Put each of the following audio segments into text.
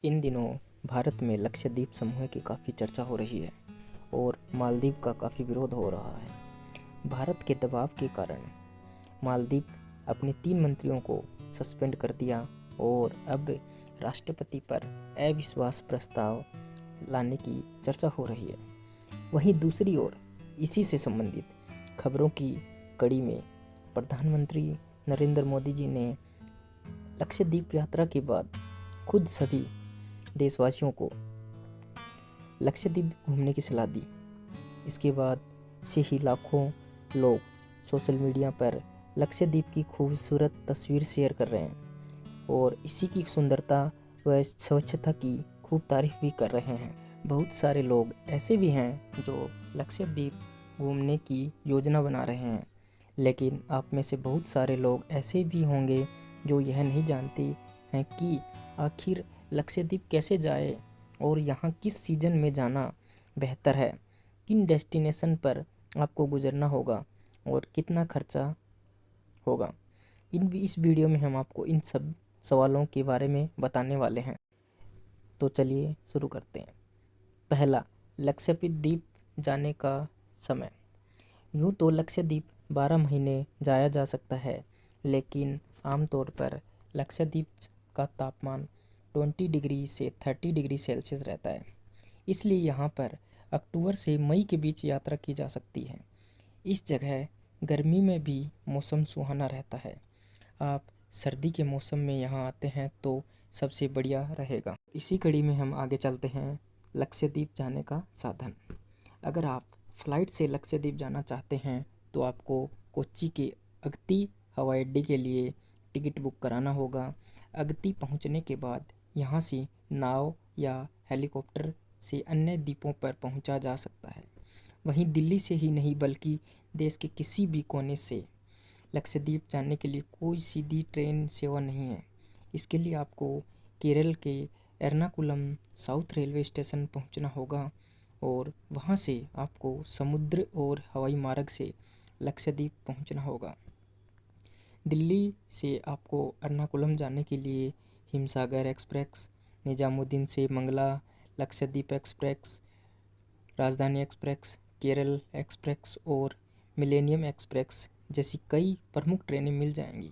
इन दिनों भारत में लक्षद्वीप समूह की काफ़ी चर्चा हो रही है और मालदीव का काफ़ी विरोध हो रहा है। भारत के दबाव के कारण मालदीव अपने 3 मंत्रियों को सस्पेंड कर दिया और अब राष्ट्रपति पर अविश्वास प्रस्ताव लाने की चर्चा हो रही है। वहीं दूसरी ओर इसी से संबंधित खबरों की कड़ी में प्रधानमंत्री नरेंद्र मोदी जी ने लक्षद्वीप यात्रा के बाद खुद सभी देशवासियों को लक्षद्वीप घूमने की सलाह दी। इसके बाद से ही लाखों लोग सोशल मीडिया पर लक्षद्वीप की खूबसूरत तस्वीर शेयर कर रहे हैं और इसी की सुंदरता व स्वच्छता की खूब तारीफ भी कर रहे हैं। बहुत सारे लोग ऐसे भी हैं जो लक्षद्वीप घूमने की योजना बना रहे हैं, लेकिन आप में से बहुत सारे लोग ऐसे भी होंगे जो यह नहीं जानते हैं कि आखिर लक्षद्वीप कैसे जाए और यहाँ किस सीज़न में जाना बेहतर है, किन डेस्टिनेशन पर आपको गुजरना होगा और कितना खर्चा होगा। इस वीडियो में हम आपको इन सब सवालों के बारे में बताने वाले हैं। तो चलिए शुरू करते हैं। पहला, लक्षद्वीप जाने का समय। यूँ तो लक्षद्वीप 12 महीने जाया जा सकता है, लेकिन आमतौर पर लक्षद्वीप का तापमान 20 डिग्री से 30 डिग्री सेल्सियस रहता है। इसलिए यहाँ पर अक्टूबर से मई के बीच यात्रा की जा सकती है। इस जगह गर्मी में भी मौसम सुहाना रहता है। आप सर्दी के मौसम में यहाँ आते हैं तो सबसे बढ़िया रहेगा। इसी कड़ी में हम आगे चलते हैं लक्षद्वीप जाने का साधन। अगर आप फ्लाइट से लक्षद्वीप जाना चाहते हैं तो आपको कोच्चि के अगत्ती हवाई अड्डे के लिए टिकट बुक कराना होगा। अगत्ती पहुंचने के बाद यहाँ से नाव या हेलीकॉप्टर से अन्य द्वीपों पर पहुंचा जा सकता है। वहीं दिल्ली से ही नहीं बल्कि देश के किसी भी कोने से लक्षद्वीप जाने के लिए कोई सीधी ट्रेन सेवा नहीं है। इसके लिए आपको केरल के एर्नाकुलम साउथ रेलवे स्टेशन पहुंचना होगा और वहां से आपको समुद्र और हवाई मार्ग से लक्षद्वीप पहुंचना होगा। दिल्ली से आपको एर्नाकुलम जाने के लिए हिमसागर एक्सप्रेस, निजामुद्दीन से मंगला, लक्षद्वीप एक्सप्रेस, राजधानी एक्सप्रेस, केरल एक्सप्रेस और मिलेनियम एक्सप्रेस जैसी कई प्रमुख ट्रेनें मिल जाएंगी।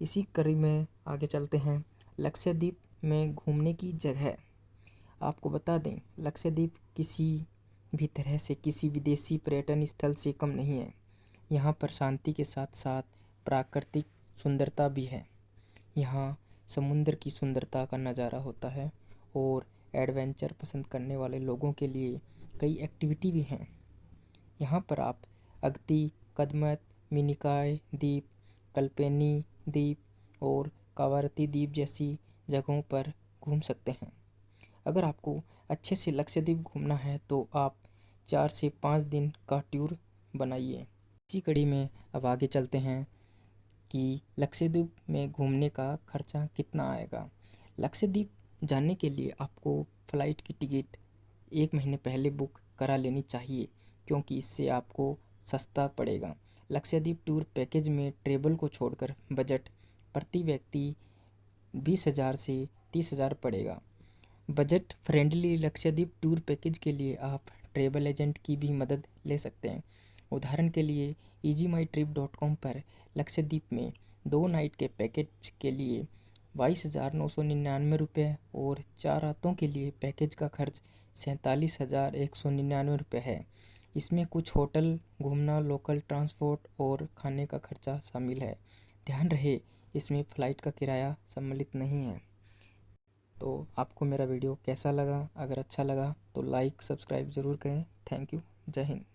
इसी कड़ी में आगे चलते हैं लक्षद्वीप में घूमने की जगह। आपको बता दें, लक्षद्वीप किसी भी तरह से किसी विदेशी पर्यटन स्थल से कम नहीं है। यहाँ पर शांति के साथ साथ प्राकृतिक सुंदरता भी है। यहाँ समुद्र की सुंदरता का नज़ारा होता है और एडवेंचर पसंद करने वाले लोगों के लिए कई एक्टिविटी भी हैं। यहाँ पर आप अगत्ती, कदमत, मिनिकॉय द्वीप, कल्पेनी द्वीप और कावारत्ती द्वीप जैसी जगहों पर घूम सकते हैं। अगर आपको अच्छे से लक्षद्वीप घूमना है तो आप 4 से 5 दिन का टूर बनाइए। इसी कड़ी में अब आगे चलते हैं कि लक्षद्वीप में घूमने का खर्चा कितना आएगा। लक्षद्वीप जाने के लिए आपको फ़्लाइट की टिकट 1 महीने पहले बुक करा लेनी चाहिए, क्योंकि इससे आपको सस्ता पड़ेगा। लक्षद्वीप टूर पैकेज में ट्रेवल को छोड़कर बजट प्रति व्यक्ति 20,000 से 30,000 पड़ेगा। Budget friendly Lakshadweep tour package के लिए आप ट्रैवल एजेंट की भी मदद ले सकते हैं। उदाहरण के लिए easyMyTrip.com पर लक्षद्वीप में 2 नाइट के पैकेज के लिए 22,999 रुपये और 4 रातों के लिए पैकेज का खर्च 47,199 रुपये है। इसमें कुछ होटल, घूमना, लोकल ट्रांसपोर्ट और खाने का खर्चा शामिल है। ध्यान रहे, इसमें फ़्लाइट का किराया सम्मिलित नहीं है। तो आपको मेरा वीडियो कैसा लगा? अगर अच्छा लगा तो लाइक सब्सक्राइब ज़रूर करें। Thank you. जय हिंद।